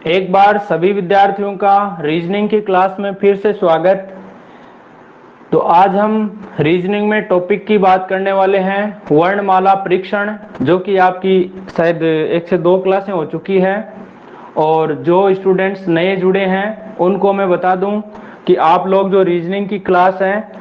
एक बार सभी विद्यार्थियों का रीजनिंग की क्लास में फिर से स्वागत। तो आज हम रीजनिंग में टॉपिक की बात करने वाले हैं वर्णमाला परीक्षण, जो कि आपकी शायद 1 से 2 क्लासें हो चुकी है। और जो स्टूडेंट्स नए जुड़े हैं उनको मैं बता दूं कि आप लोग जो रीजनिंग की क्लास है,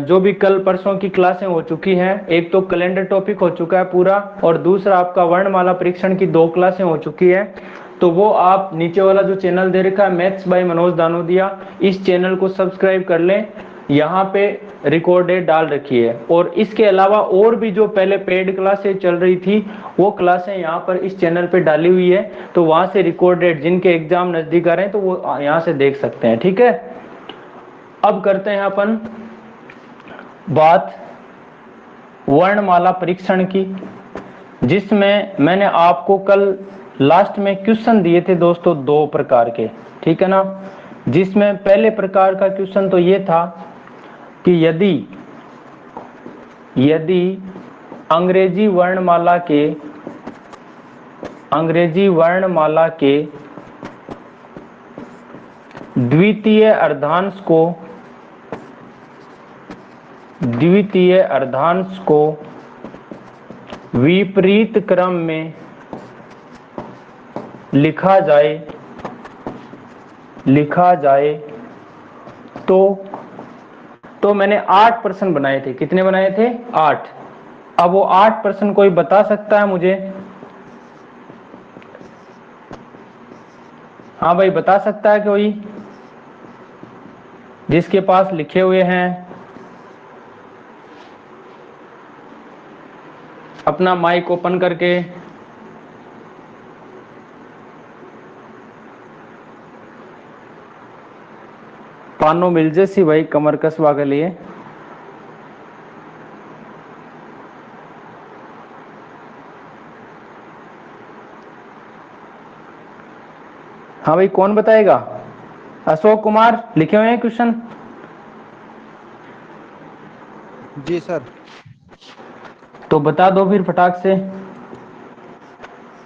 जो भी कल परसों की क्लासें हो चुकी हैं, एक तो कैलेंडर टॉपिक हो चुका है पूरा और दूसरा आपका वर्णमाला परीक्षण की 2 क्लासें हो चुकी है। तो वो आप नीचे वाला जो चैनल दे रखा है मैथ्स बाय मनोज दानोदिया, इस चैनल को सब्सक्राइब कर लें। यहाँ पे रिकॉर्डेड डाल रखी है। और इसके अलावा और भी जो पहले पेड क्लासें चल रही थी वो क्लासें यहाँ पर इस चैनल पे डाली हुई है। तो वहां से रिकॉर्डेड जिनके एग्जाम नजदीक आ रहे हैं तो वो यहाँ से देख सकते हैं। ठीक है, अब करते हैं अपन बात वर्णमाला परीक्षण की, जिसमें मैंने आपको कल लास्ट में क्वेश्चन दिए थे दोस्तों 2 प्रकार के। ठीक है ना। जिसमें पहले प्रकार का क्वेश्चन तो ये था कि यदि यदि अंग्रेजी वर्णमाला के द्वितीय अर्धांश को विपरीत क्रम में लिखा जाए तो मैंने 8 प्रश्न बनाए थे। कितने बनाए थे? 8। अब वो 8 प्रश्न कोई बता सकता है मुझे? हाँ भाई, बता सकता है कोई जिसके पास लिखे हुए हैं? अपना माइक ओपन करके पानो मिल जैसी भाई कमर कसवा के लिए। हाँ भाई, कौन बताएगा? अशोक कुमार लिखे हुए हैं क्वेश्चन? जी सर। तो बता दो फिर फटाक से।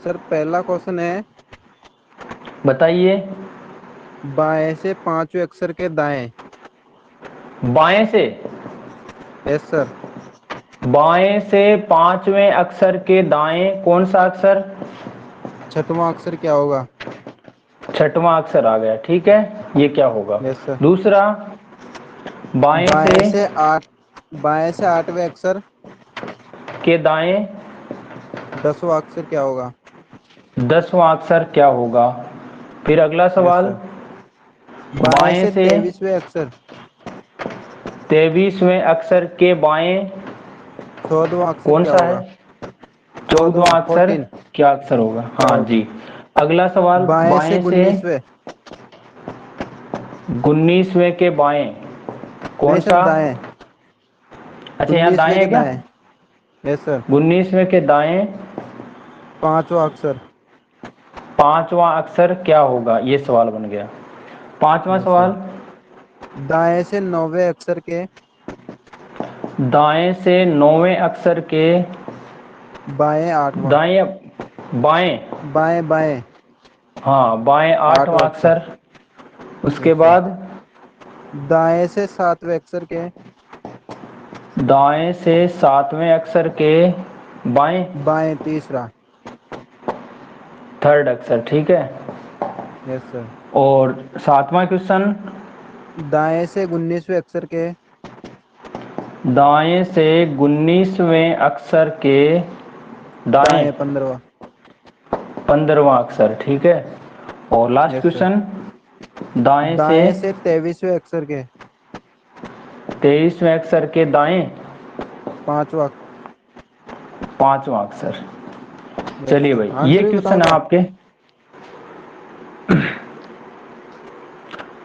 सर पहला क्वेश्चन है, बताइए। बाएं से पांचवें अक्षर के दाएं। बाएं से? Yes sir. बाएं से 5वें अक्षर के दाएं कौन सा अक्षर? छठवां अक्षर क्या होगा? 6वां अक्षर आ गया। ठीक है, ये क्या होगा? Yes sir. दूसरा, बाएं से बाएं से आठ बाएं से आठवें अक्षर के दाएं 10वां अक्षर क्या होगा? 10वां अक्षर क्या होगा? फिर अगला यस सवाल, सर। बाएं बाएं से से 23वें अक्षर 23वें अक्षर के बाएं 14वां अक्षर कौन क्या सा होगा? है? 14वां अक्षर 14 क्या अक्षर होगा? क्या हाँ होगा? जी। अगला सवाल, बाएं से बाएं से 19वें। 19वें के बाएं नहीं कौन सर, सा? दाएं। अच्छा, यहाँ दाएं 19वें है के क्या? दाएं। Yes sir. 19वें के दाएं पांचवा अक्षर। 5वां अक्षर क्या होगा? ये सवाल बन गया। 5वां यस सर। सवाल, दाएं से 9वें अक्षर के दाएं से 9वें अक्षर के बाएं आठवां। दाएं बाएं बाएं बाएं हाँ, बाएं 8वां आठवां अक्षर। अक्षर। उसके यस सर। बाद दाएं से 7वें अक्षर के दाएं से 7वें अक्षर के बाएं बाएं तीसरा। 3rd अक्षर। ठीक है। Yes sir. और 7वां क्वेश्चन, दाएं से 19वें अक्षर के दाएं से 19वें अक्षर के दाएं दाएं 15वां। 15वां अक्षर। ठीक है। और लास्ट यस सर। क्वेश्चन, दाएं से दाएं से 23वें अक्षर के 23वें अक्षर के दाएं पांचवा। 5वां अक्षर। यस चलिए सर। भाई, ये आंसर भी बताऊं क्वेश्चन है क्या? आपके।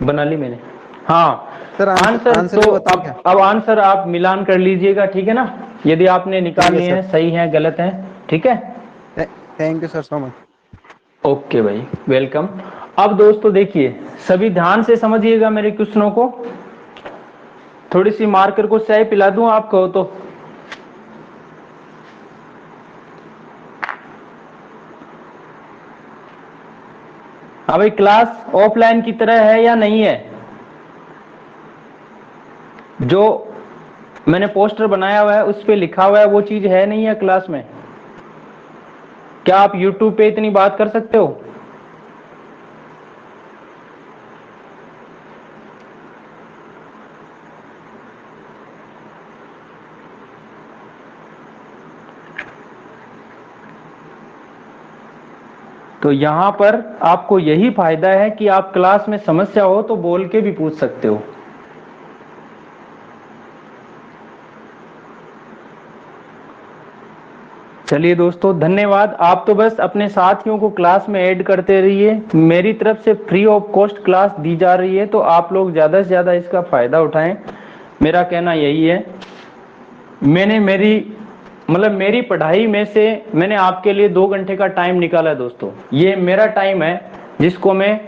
बना ली मैंने। हाँ, सर आंसर आंसर आंसर तो भी बताऊं क्या? अब आंसर आप मिलान कर लीजिएगा। ठीक है ना, यदि आपने निकाल ठीक है लिए सर। हैं, सही है गलत है। ठीक है। Thank you sir so much. Okay भाई, वेलकम। अब दोस्तों देखिए, सभी ध्यान से समझिएगा मेरे क्वेश्चनों को। थोड़ी सी मार्कर को चाय पिला दूं आपको तो? हाँ भाई, क्लास ऑफलाइन की तरह है या नहीं है? जो मैंने पोस्टर बनाया हुआ है उस पे लिखा हुआ है वो चीज है नहीं है क्लास में? क्या आप YouTube पे इतनी बात कर सकते हो? तो यहां पर आपको यही फायदा है कि आप क्लास में समस्या हो तो बोल के भी पूछ सकते हो। चलिए दोस्तों, धन्यवाद। आप तो बस अपने साथियों को क्लास में ऐड करते रहिए। मेरी तरफ से फ्री ऑफ कॉस्ट क्लास दी जा रही है, तो आप लोग ज़्यादा से ज़्यादा इसका फ़ायदा उठाएं। मेरा कहना यही है। मैंने मेरी पढ़ाई में से मैंने आपके लिए 2 घंटे का टाइम निकाला है दोस्तों। ये मेरा टाइम है जिसको मैं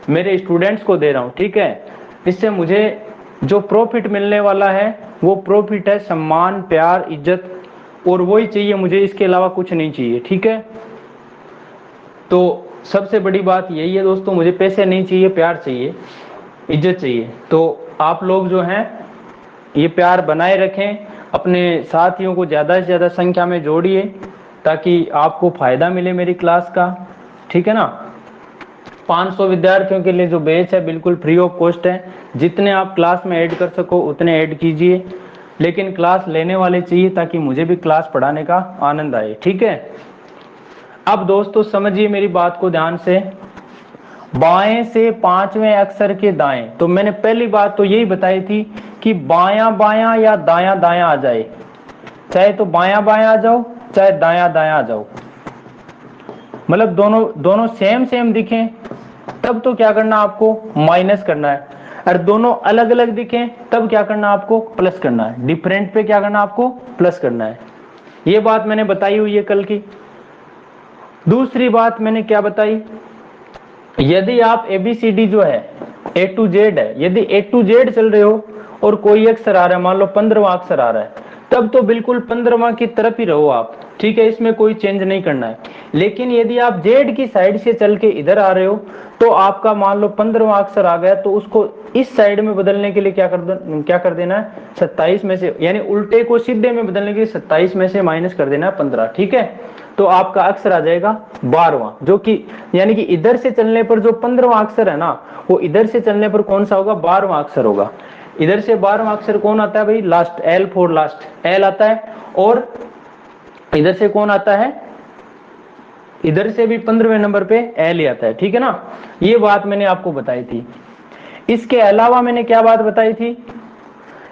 मेरे स्टूडेंट्स को दे रहा हूँ, ठीक है। इससे मुझे जो प्रॉफिट मिलने वाला है वो प्रॉफिट है सम्मान, प्यार, इज्जत, और वही चाहिए मुझे, इसके अलावा कुछ नहीं चाहिए, ठीक है। तो सबसे बड़ी बात यही है दोस्तों, मुझे पैसे नहीं चाहिए, प्यार चाहिए, इज्जत चाहिए। तो आप लोग जो हैं ये प्यार बनाए रखें, अपने साथियों को ज़्यादा से ज़्यादा संख्या में जोड़िए ताकि आपको फ़ायदा मिले मेरी क्लास का, ठीक है ना। 500 विद्यार्थियों के लिए जो बैच है बिल्कुल फ्री ऑफ कॉस्ट है। जितने आप क्लास में ऐड कर सको उतने ऐड कीजिए, लेकिन क्लास लेने वाले चाहिए ताकि मुझे भी क्लास पढ़ाने का आनंद आए, ठीक है। अब दोस्तों समझिए मेरी बात को ध्यान से। बाएं से 5वें अक्षर के दाएं, तो मैंने पहली बात तो यही बताई थी कि बायां बायां या दायां दायां आ जाए, चाहे तो बायां बायां आ जाओ चाहे दायां दायां आ जाओ, मतलब दोनों सेम सेम दिखें तब तो क्या करना आपको, माइनस करना है। और दोनों अलग अलग दिखें तब क्या करना आपको, प्लस करना है। डिफरेंट पे क्या करना आपको, प्लस करना है। ये बात मैंने बताई हुई है कल की। दूसरी बात मैंने क्या बताई, यदि आप ABCD जो है A to Z है, यदि A to Z चल रहे हो और कोई अक्षर आ रहा है, मान लो 15वां अक्षर आ रहा है, तब तो बिल्कुल 15वां की तरफ ही रहो आप, ठीक है, इसमें कोई चेंज नहीं करना है। लेकिन यदि आप Z की साइड से चल के इधर आ रहे हो तो आपका मान लो 15वां अक्षर आ गया, तो उसको इस साइड में बदलने के लिए क्या कर देना है, 27 में से, यानी उल्टे को सीधे में बदलने के लिए 27 में से माइनस कर देना है 15, ठीक है। तो आपका अक्षर आ जाएगा 12वां, जो कि यानी कि इधर से चलने पर जो 15वां अक्षर है ना, वो इधर से चलने पर कौन सा होगा, 12वां अक्षर होगा। इधर से 12वां अक्षर कौन आता है भाई, last, L for last, L आता है। और इधर से कौन आता है, इधर से भी 15वें नंबर पे L ही आता है, ठीक है ना। ये बात मैंने आपको बताई थी। इसके अलावा मैंने क्या बात बताई थी,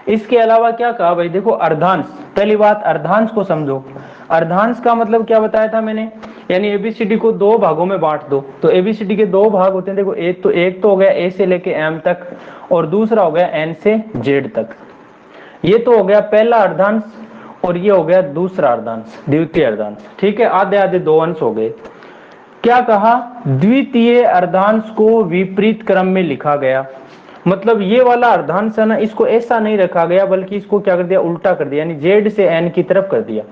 इसके अलावा क्या कहा भाई, देखो अर्धांश, पहली बात अर्धांश को समझो। अर्धांश का मतलब क्या बताया था मैंने, यानी ABCD को 2 भागों में बांट दो। तो ABCD के 2 भाग होते हैं, देखो एक तो हो गया A से लेके M तक, और दूसरा हो गया N से Z तक। ये तो हो गया पहला अर्धांश, और ये हो गया दूसरा अर्धांश, द्वितीय अर्धांश, ठीक है। आधे आधे 2 अंश हो गए। क्या कहा, द्वितीय अर्धांश को विपरीत क्रम में लिखा गया। मतलब ये वाला अर्धांश है ना, इसको ऐसा नहीं रखा गया, बल्कि इसको क्या कर दिया, उल्टा कर दिया, यानी Z से N की तरफ कर दिया,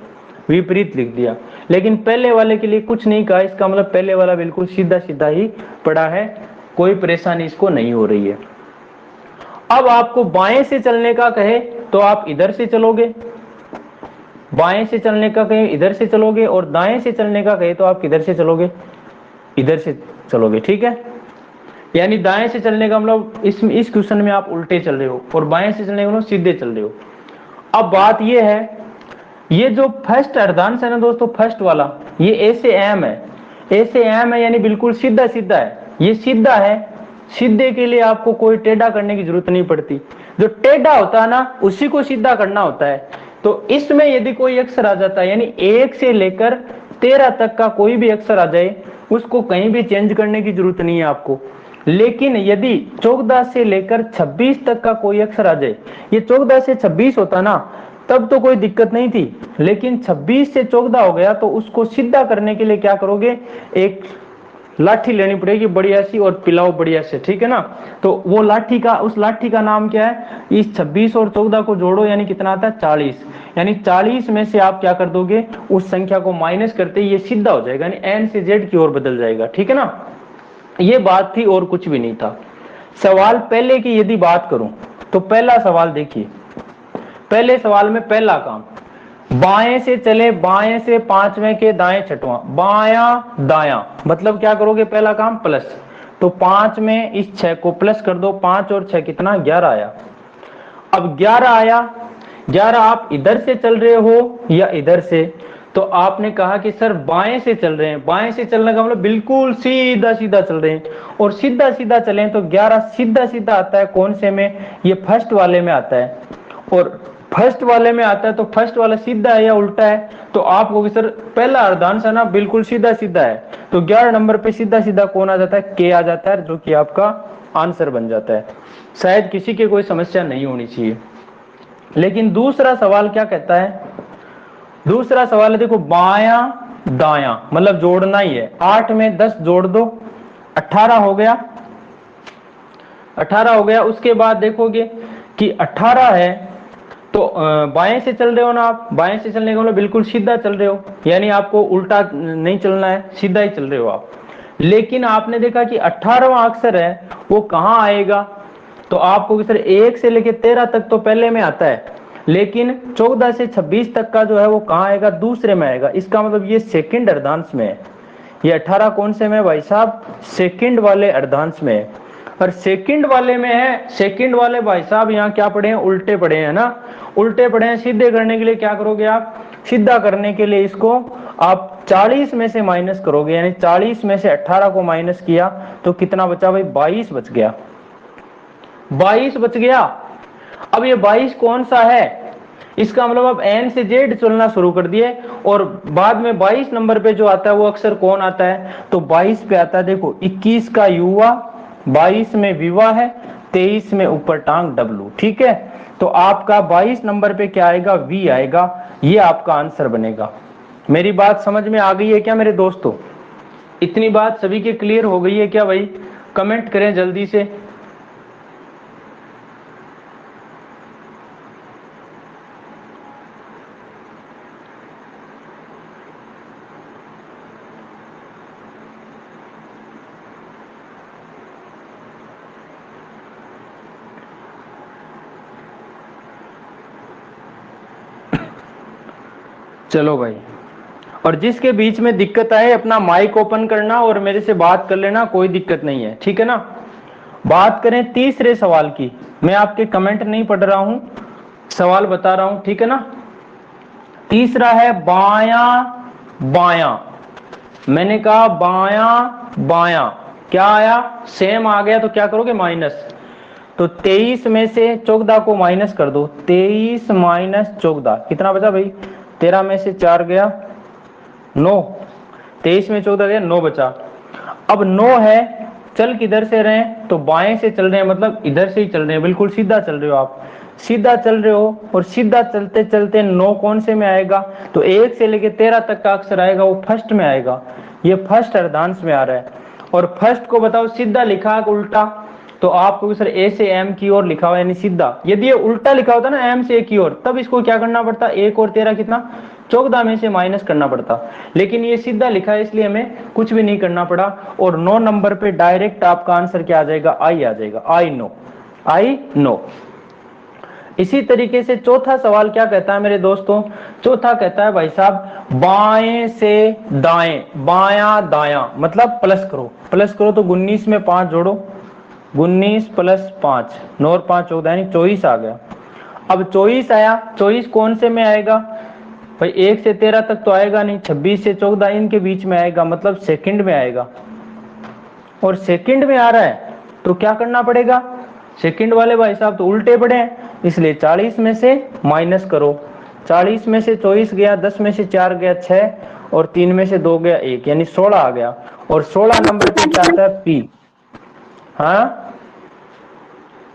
विपरीत लिख दिया। लेकिन पहले वाले के लिए कुछ नहीं कहा, इसका मतलब पहले वाला बिल्कुल सीधा सीधा ही पड़ा है, कोई परेशानी इसको नहीं हो रही है। अब आपको बाएं से चलने का कहे तो आप इधर से चलोगे, बाएं से चलने का कहे इधर से चलोगे, और दाएं से चलने का कहे तो आप किधर से चलोगे, इधर से चलोगे, ठीक है। यानी दाएं से चलने का मतलब इस क्वेश्चन में आप उल्टे चल रहे हो, और बाएं से चलने का मतलब सीधे चल रहे हो। अब बात ये है, ये जो फर्स्ट अर्धांश है ना दोस्तों, फर्स्ट वाला, ये A से M है, A से M है, यानी बिल्कुल सीधा सीधा है, ये सीधा है। सीधे के लिए आपको कोई टेढ़ा करने की जरूरत नहीं पड़ती, जो टेढ़ा होता है ना उसी को सीधा करना होता है। तो इसमें यदि कोई अक्षर आ जाता है, यानी 1 से लेकर 13 तक का कोई भी अक्षर आ जाए, उसको कहीं भी चेंज करने की जरूरत नहीं है आपको। लेकिन यदि 14 से लेकर 26 तक का कोई अक्षर आ जाए, ये 14 से 26 होता ना तब तो कोई दिक्कत नहीं थी, लेकिन 26 से 14 हो गया, तो उसको सीधा करने के लिए क्या करोगे, एक लाठी लेनी पड़ेगी बढ़िया सी, और पिलाओ बढ़िया से, ठीक है ना। तो वो लाठी का, उस लाठी का नाम क्या है, इस 26 और 14 को जोड़ो, यानी कितना आता है, 40। यानी 40 में से आप क्या कर दोगे, उस संख्या को माइनस करते ये सीधा हो जाएगा, यानी N से Z की ओर बदल जाएगा, ठीक है ना। ये बात थी और कुछ भी नहीं था। सवाल पहले की यदि बात करूं तो पहला सवाल देखिए, पहले सवाल में पहला काम, बाएं से चले बाएं से पांचवें के दाएं छठवां, बायां दायां, मतलब क्या करोगे, पहला काम प्लस, तो 5 में इस 6 को प्लस कर दो, 5 और 6 कितना, 11 आया। अब 11 आया, 11 आप इधर से चल रहे हो या इधर से, तो आपने कहा कि सर बाएं से चल रहे हैं, बाएं से चलने का मतलब बिल्कुल सीधा सीधा चल रहे हैं, और सीधा सीधा चलें तो 11 सीधा सीधा आता है कौन से में, ये फर्स्ट वाले में आता है, और फर्स्ट वाले में आता है तो फर्स्ट वाला सीधा है या उल्टा है, तो आपको भी सर पहला अर्धांश है ना बिल्कुल सीधा सीधा है, तो 11 नंबर पे सीधा सीधा कौन आ जाता है, के आ जाता है, जो कि आपका आंसर बन जाता है। शायद किसी के कोई समस्या नहीं होनी चाहिए। लेकिन दूसरा सवाल क्या कहता है, दूसरा सवाल है देखो, बायां दायां मतलब जोड़ना ही है, 8 में 10 जोड़ दो 18 हो गया, 18 हो गया। उसके बाद देखोगे कि 18 है तो बाएं से चल रहे हो ना आप, बाएं से चलने का मतलब बिल्कुल सीधा चल रहे हो, यानी आपको उल्टा नहीं चलना है, सीधा ही चल रहे हो आप। लेकिन आपने देखा कि 18वां अक्षर है वो कहां आएगा, तो आपको सर 1 से लेके 13 तक तो पहले में आता है, लेकिन 14 से 26 तक का जो है वो कहां आएगा, दूसरे में आएगा। इसका मतलब ये सेकंड अर्धांश में है, ये 18 कौन से में भाई साहब, सेकंड वाले अर्धांश में है। और सेकंड वाले में है, सेकंड वाले भाई साहब यहाँ क्या पढ़े हैं, उल्टे पढ़े हैं ना, उल्टे पढ़े हैं। सीधे करने के लिए क्या करोगे आप, सीधा करने के लिए इसको आप 40 में से माइनस करोगे, यानी 40 में से 18 को माइनस किया तो कितना बचा भाई, 22 बच गया, 22 बच गया। अब ये 22 कौन सा है, इसका मतलब अब एन से जेड चलना शुरू कर दिए, और बाद में 22 नंबर पे जो आता है वो अक्सर कौन आता है, तो 22 पे आता है देखो 21 का युवा, 22 में विवाह है, 23 में ऊपर टांग डब्लू, ठीक है। तो आपका 22 नंबर पे क्या आएगा, वी आएगा, ये आपका आंसर बनेगा। मेरी बात समझ में आ गई है क्या मेरे दोस्तों, इतनी बात सभी के क्लियर हो गई है क्या भाई, कमेंट करें जल्दी से। चलो भाई, और जिसके बीच में दिक्कत आए अपना माइक ओपन करना और मेरे से बात कर लेना, कोई दिक्कत नहीं है, ठीक है ना। बात करें तीसरे सवाल की, मैं आपके कमेंट नहीं पढ़ रहा हूं, सवाल बता रहा हूं, ठीक है ना। तीसरा है बायां बायां, मैंने कहा बायां बायां, क्या आया, सेम आ गया, तो क्या करोगे, माइनस, तो 23 में से 14 को माइनस कर दो, 23 माइनस 14 कितना बचा भाई, 13 में से 4 गया 9, 23 में 14 गया 9 बचा। अब 9 है, चल किधर से रहे हैं, तो बाएं से चल रहे हैं, मतलब इधर से ही चल रहे हैं, बिल्कुल सीधा चल रहे हो आप, सीधा चल रहे हो, और सीधा चलते चलते 9 कौन से में आएगा, तो 1 से लेके 13 तक का अक्षर आएगा वो फर्स्ट में आएगा, ये फर्स्ट अर्धांश में आ रहा है। और फर्स्ट को बताओ सीधा लिखा उल्टा, तो आपको सर ए से एम की ओर लिखा हुआ, यानी सीधा। यदि ये उल्टा लिखा होता ना एम से ए की ओर, तब इसको क्या करना पड़ता, 1 और 13 कितना, 14 में से माइनस करना पड़ता, लेकिन ये सीधा लिखा है इसलिए हमें कुछ भी नहीं करना पड़ा, और 9 नंबर पे डायरेक्ट आपका आंसर क्या आ जाएगा, आई आ जाएगा, आई नो, आई नो। इसी तरीके से चौथा सवाल क्या कहता है मेरे दोस्तों, चौथा कहता है भाई साहब बाएं से दाएं, बायां दायां मतलब प्लस करो, प्लस करो तो 19 में 5 जोड़ो, 19 प्लस 5 9 और 5 14, यानी 24 आ गया। अब 24 आया, 24 कौन से में आएगा भाई, 1 से 13 तक तो आएगा नहीं, 26 से 14 इनके बीच में आएगा, मतलब सेकंड में आएगा, और सेकंड में आ रहा है तो क्या करना पड़ेगा, सेकंड वाले भाई साहब तो उल्टे पड़े हैं, इसलिए 40 में से माइनस करो, 40 में से 24 गया, 10 में से 4 गया 6, और 3 में से 2 गया 1, यानी 16 आ गया, और 16 नंबर पे क्या आता है, पी। हाँ,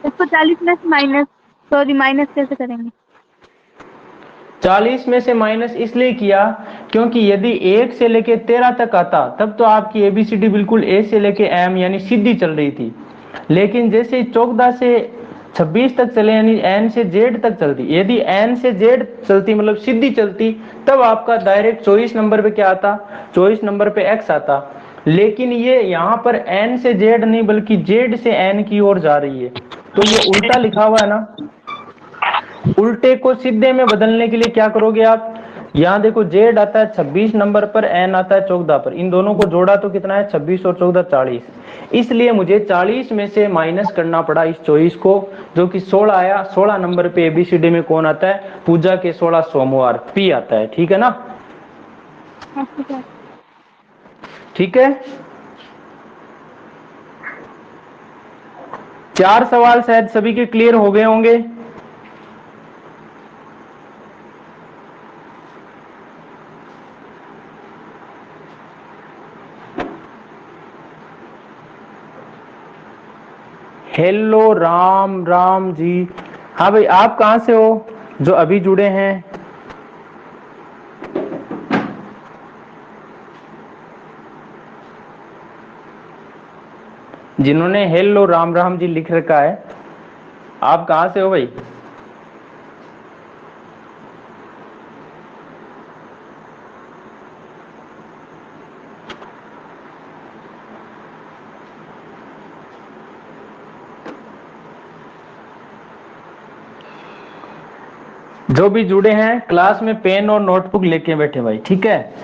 इसको 40 में से माइनस, सॉरी माइनस कैसे करेंगे, 40 में से माइनस इसलिए किया क्योंकि यदि 1 से लेके 13 तक आता तब तो आपकी एबीसीडी बिल्कुल ए से लेके एम यानी सीधी चल रही थी, लेकिन जैसे 14 से 26 तक चले यानी एन से जेड तक चलती, यदि एन से जेड चलती मतलब सीधी चलती, तब आपका डायरेक्ट 24 नंबर पे क्या आता, 24 नंबर पे एक्स आता, लेकिन ये यहाँ पर n से z नहीं बल्कि z से n की ओर जा रही है, तो ये उल्टा लिखा हुआ है ना। उल्टे को सीधे में बदलने के लिए क्या करोगे आप, यहाँ देखो z आता है 26 नंबर पर, n आता है 14 पर, इन दोनों को जोड़ा तो कितना है 26 और 14 40, इसलिए मुझे 40 में से माइनस करना पड़ा इस 24 को, जो कि 16 आया। 16 नंबर पे ABCD में कौन आता है, पूजा के 16 सोमवार, P आता है। ठीक है ना, ठीक है। 4 सवाल शायद सभी के क्लियर हो गए होंगे। हेलो राम राम जी। हाँ भाई, आप कहाँ से हो जो अभी जुड़े हैं? जिन्होंने हेलो राम राम जी लिख रखा है, आप कहाँ से हो भाई? जो भी जुड़े हैं क्लास में पेन और नोटबुक लेके बैठे भाई, ठीक है।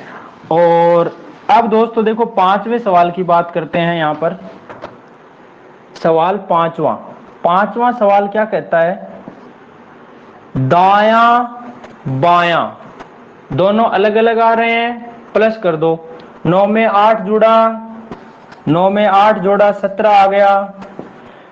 और अब दोस्तों देखो 5वें सवाल की बात करते हैं। यहाँ पर सवाल 5वां सवाल क्या कहता है, दायां बायां दोनों अलग अलग आ रहे हैं, प्लस कर दो। 9 में 8 जुड़ा, 9 में 8 जोड़ा 17 आ गया।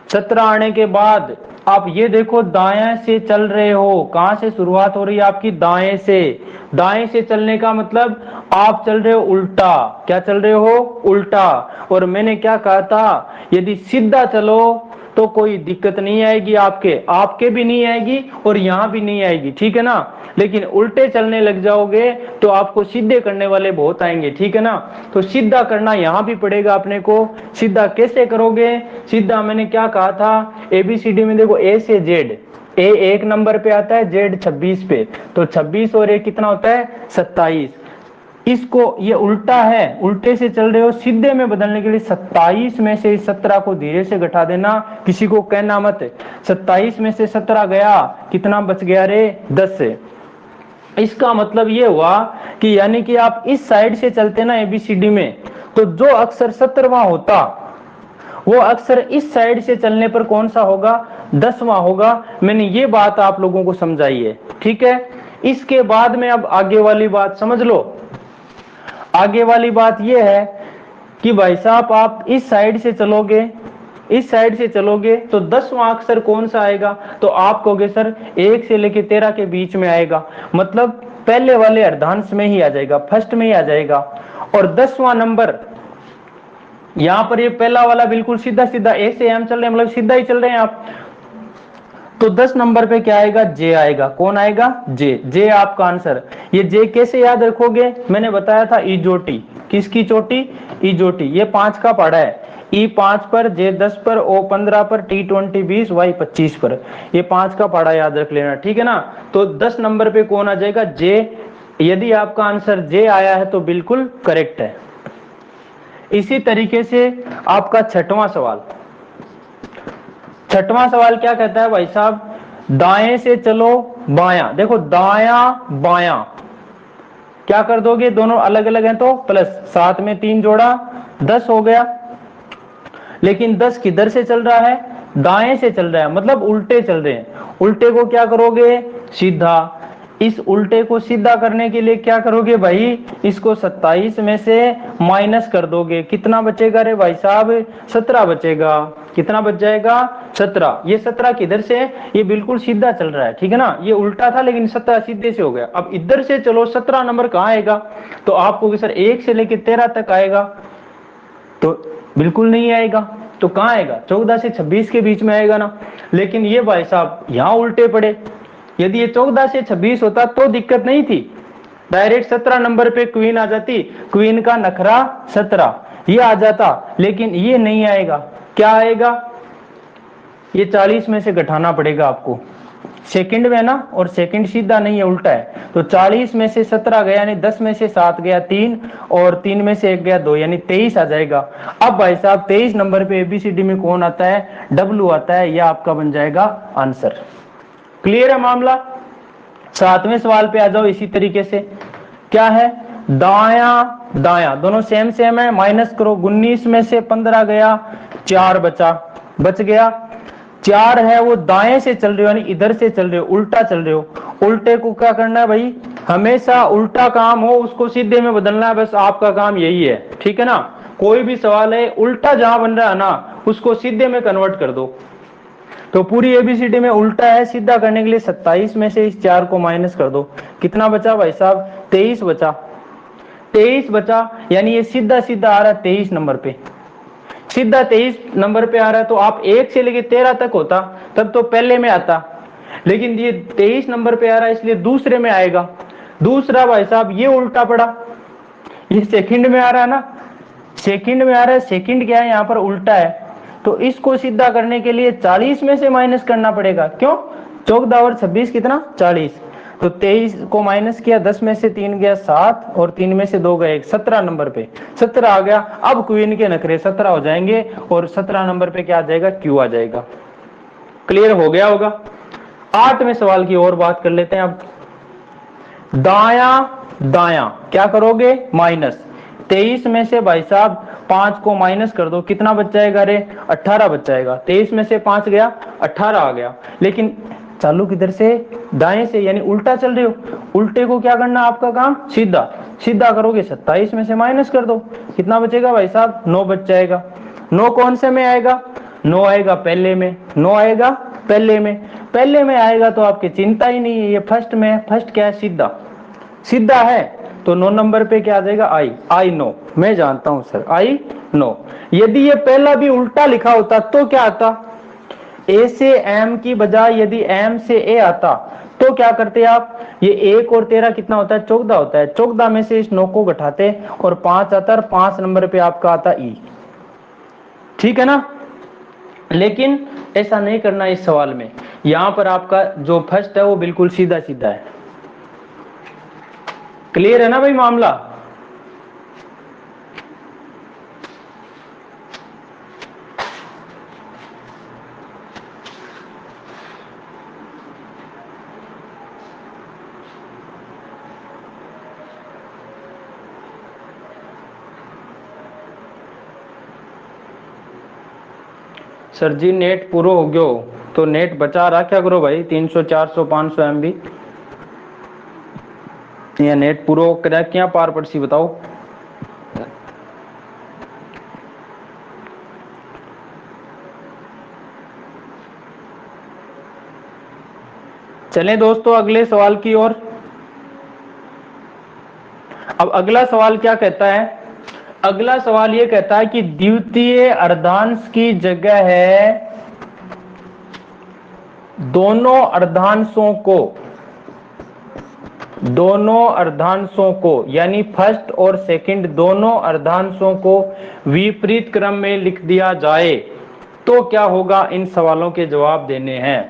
17 आने के बाद आप ये देखो दाएं से चल रहे हो, कहां से शुरुआत हो रही है आपकी, दाएं से। दाएं से चलने का मतलब आप चल रहे हो उल्टा। क्या चल रहे हो, उल्टा। और मैंने क्या कहा था, यदि सीधा चलो तो कोई दिक्कत नहीं आएगी, आपके भी नहीं आएगी और यहां भी नहीं आएगी, ठीक है ना। लेकिन उल्टे चलने लग जाओगे तो आपको सीधे करने वाले बहुत आएंगे, ठीक है ना। तो सीधा करना यहां भी पड़ेगा अपने को। सीधा कैसे करोगे, सीधा मैंने क्या कहा था, ABCD में देखो A से Z, A 1 नंबर पे आता है, Z 26 पे, तो 26 और 1 कितना होता है 27। इसको ये उल्टा है, उल्टे से चल रहे हो, सीधे में बदलने के लिए 27 में से 17 को धीरे से घटा देना, किसी को कहना मत। 27 में से 17 गया, कितना बच गया रे, 10 से। इसका मतलब ये हुआ कि यानी कि आप इस साइड से चलते ना ABCD में, तो जो अक्षर 17वां होता वो अक्षर इस साइड से चलने पर कौन सा होगा, 10वां होगा। मैंने ये बात आप लोगों को समझाई है, ठीक है। इसके बाद में अब आगे वाली बात समझ लो। आगे वाली बात यह है कि भाई साहब आप इस साइड से चलोगे, इस साइड से चलोगे तो 10वां अक्षर कौन सा आएगा, तो आप कहोगे सर 1 से लेके 13 के बीच में आएगा, मतलब पहले वाले अर्धांश में ही आ जाएगा, फर्स्ट में ही आ जाएगा। और 10वां नंबर यहां पर ये पहला वाला बिल्कुल सीधा सीधा A से M चल रहे हैं, मतलब सीधा ही चल रहे हैं आप। तो 10 नंबर पे क्या आएगा, J आएगा। कौन आएगा, J आपका आंसर। ये J कैसे याद रखोगे, मैंने बताया था ई चोटी, किसकी चोटी, ई चोटी। ये 5 का पढ़ा है, E 5 पर, J 10 पर, O 15 पर, T 20 20, Y 25 पर। ये 5 का पढ़ा याद रख लेना, ठीक है ना। तो 10 नंबर पे कौन आ जाएगा, J। यदि आपका आंसर J आया है तो बिल्कुल करेक्ट है। इसी तरीके से आपका 6वां सवाल, 6वां सवाल क्या कहता है भाई साहब, दाएं से चलो बायां। देखो दायां बायां क्या कर दोगे, दोनों अलग अलग हैं तो प्लस, 7 में 3 जोड़ा 10 हो गया। लेकिन 10 किधर से चल रहा है, दाएं से चल रहा है, मतलब उल्टे चल रहे हैं। उल्टे को क्या करोगे, सीधा। इस उल्टे को सीधा करने के लिए क्या करोगे भाई, इसको 27 में से माइनस कर दोगे, कितना बचेगा रे भाई साहब, 17 बचेगा। कितना बच जाएगा, 17। ये 17 किधर से है, ये बिल्कुल सीधा चल रहा है, ठीक है ना। ये उल्टा था लेकिन 17 सीधे से हो गया। अब इधर से चलो, 17 नंबर कहाँ आएगा, तो आपको सर 1 से लेके 13 तक आएगा, तो बिल्कुल नहीं आएगा। तो कहाँ आएगा, 14 से 26 के बीच में आएगा ना। लेकिन ये भाई साहब यहाँ उल्टे पड़े। यदि ये 14 से 26 होता तो दिक्कत नहीं थी, डायरेक्ट 17 नंबर पे क्वीन आ जाती, क्वीन का नखरा 17 ये आ जाता। लेकिन ये नहीं आएगा, क्या आएगा, ये 40 में से घटाना पड़ेगा आपको। सेकंड में ना, और सेकंड सीधा नहीं है, उल्टा है। तो 40 में से 17 गया यानी 10 में से 7 गया 3, और 3 में से 1 गया 2, यानी 23 आ जाएगा। अब भाई साहब 23 नंबर पे एबीसीडी में कौन आता है? डब्ल्यू आता है। यह आपका बन जाएगा आंसर। क्लियर है मामला? 7वें सवाल पे आ जाओ। इसी तरीके से क्या है? दाया दाया दोनों सेम सेम है, माइनस करो। 19 में से 15 गया, 4 बच गया। 4 है वो दाएं से चल रहे हो, यानी इधर से चल रहे हो, उल्टा चल रहे हो। उल्टे को क्या करना है भाई? हमेशा उल्टा काम हो उसको सीधे में बदलना है, बस आपका काम यही है। ठीक है ना? कोई भी सवाल है, उल्टा जहां बन रहा है ना उसको सीधे में कन्वर्ट कर दो। तो पूरी एबीसीडी में उल्टा है, सीधा करने के लिए 27 में से इस 4 को माइनस कर दो। कितना बचा भाई साहब? 23 बचा। 23 बचा, यानी ये सीधा सीधा आ रहा है 23 नंबर पे। सीधा 23 नंबर पे आ रहा है। तो आप 1 से लेके 13 तक होता तब तो पहले में आता, लेकिन ये 23 नंबर पे आ रहा है इसलिए दूसरे में आएगा। दूसरा भाई साहब ये उल्टा पड़ा, ये सेकंड में आ रहा है ना, सेकंड में आ रहा है। सेकंड क्या है? यहाँ पर उल्टा है। तो इसको सीधा करने के लिए 40 में से माइनस करना पड़ेगा। क्यों? 14 और 26 कितना? 40। तो 23 को माइनस किया, 10 में से 3 गया 7, और 3 में से 2 गए 1, 17 नंबर पे 17 आ गया। अब क्वीन के नखरे 17 हो जाएंगे, और 17 नंबर पे क्या आ जाएगा? क्यू आ जाएगा। क्लियर हो गया होगा? 8वें सवाल की और बात कर लेते हैं अब। दाया दाया क्या करोगे? माइनस। 23 में से भाई साहब 5 को माइनस कर दो, कितना बच जाएगा रे? 18 बच जाएगा। 23 में से 5 गया, 18 आ गया। लेकिन चालू किधर से? दाएं से, यानी उल्टा चल रहे हो। उल्टे को क्या करना आपका काम? सीधा। सीधा करोगे 27 में से माइनस कर दो, कितना बचेगा भाई साहब? 9 बच जाएगा। 9 कौन से में आएगा? 9 आएगा पहले में। 9 आएगा पहले में। पहले में आएगा तो आपकी चिंता ही नहीं है, ये फर्स्ट में है। फर्स्ट क्या है? सीधा। सीधा है तो 9 नंबर पे क्या आ जाएगा? I know. मैं जानता हूं सर, आई नो। यदि ये पहला भी उल्टा लिखा होता तो क्या आता? ए से एम की बजाय यदि एम से ए आता तो क्या करते आप? ये 1 और 13 कितना होता है? 14 होता है। 14 में से इस 9 को घटाते और 5 आता, और 5 नंबर पे आपका आता ई। ठीक है ना? लेकिन ऐसा नहीं करना इस सवाल में। यहां पर आपका जो फर्स्ट है वो बिल्कुल सीधा सीधा है। क्लियर है ना भाई मामला? सर जी नेट पूरा हो गयो तो नेट बचा रखा करो भाई, 300 400 500 MB। या नेट पूरा करा क्या पार पड़सी बताओ। चलें दोस्तों अगले सवाल की ओर। अब अगला सवाल क्या कहता है? अगला सवाल ये कहता है कि द्वितीय अर्धांश की जगह है दोनों अर्धांशों को यानी फर्स्ट और सेकंड दोनों अर्धांशों को विपरीत क्रम में लिख दिया जाए तो क्या होगा? इन सवालों के जवाब देने हैं।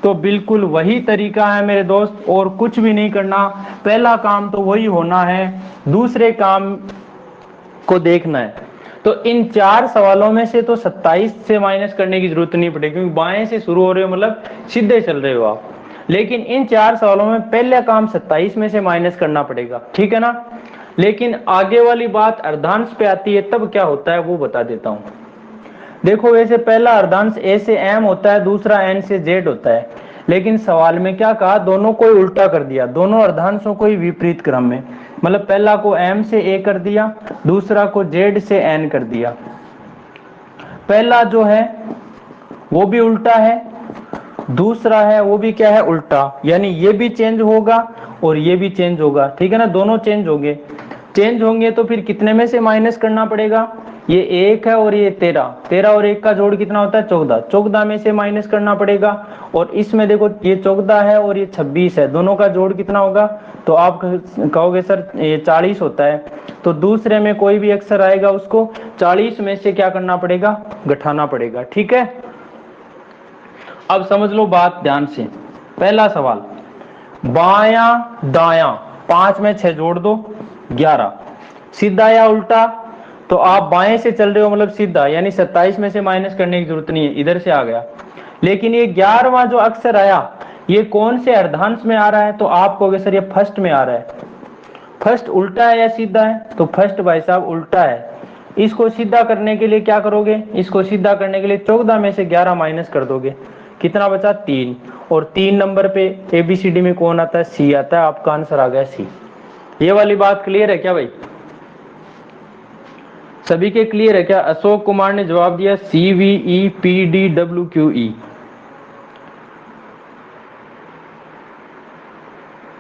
तो बिल्कुल वही तरीका है मेरे दोस्त, और कुछ भी नहीं करना। पहला काम तो वही होना है, दूसरे काम को देखना है। तो इन 4 सवालों में से तो 27 से माइनस करने की जरूरत नहीं पड़ेगी, क्योंकि बाएं से शुरू हो रहे हो, मतलब सीधे चल रहे हो आप। लेकिन इन 4 सवालों में पहला काम 27 में से माइनस करना पड़ेगा। ठीक है ना? लेकिन आगे वाली बात अर्धांश पे आती है, तब क्या होता है वो बता देता हूं। देखो वैसे पहला अर्धांश ए से एम होता है, दूसरा एन से जेड होता है। लेकिन सवाल में क्या कहा? दोनों को उल्टा कर दिया, दोनों अर्धांशों को ही विपरीत क्रम में। मतलब पहला को एम से ए कर दिया, दूसरा को जेड से एन कर दिया। पहला जो है वो भी उल्टा है, दूसरा है वो भी क्या है? उल्टा। यानी ये भी चेंज होगा और ये भी चेंज होगा। ठीक है ना? दोनों चेंज होंगे तो फिर कितने में से माइनस करना पड़ेगा? ये 1 है और ये 13 और 1 का जोड़ कितना होता है? 14 में से माइनस करना पड़ेगा। और इसमें देखो ये 14 है और ये 26 है, दोनों का जोड़ कितना होगा? तो आप कहोगे सर ये 40 होता है। तो दूसरे में कोई भी अक्षर आएगा उसको 40 में से क्या करना पड़ेगा? घटाना पड़ेगा। ठीक है? अब समझ लो बात ध्यान से। पहला सवाल, बायां दायां 5 में 6 जोड़ दो 11, सीधा या उल्टा? तो आप बाएं से चल रहे हो मतलब सीधा, यानी 27 में से माइनस करने की जरूरत नहीं है, इधर से आ गया। लेकिन ये 11वां जो अक्षर आया ये कौन से अर्धांश में आ रहा है? तो आप कहोगे सर ये फर्स्ट में आ रहा है। फर्स्ट उल्टा है या सीधा है? तो फर्स्ट भाई साहब उल्टा है। इसको सीधा करने के लिए क्या करोगे? इसको सीधा करने के लिए 14 में से 11 माइनस कर दोगे, कितना बचा? 3। और 3 नंबर पे एबीसीडी में कौन आता है? सी आता है। आपका आंसर आ गया सी। ये वाली बात क्लियर है क्या भाई? सभी के क्लियर है क्या? अशोक कुमार ने जवाब दिया CVEPDWQE।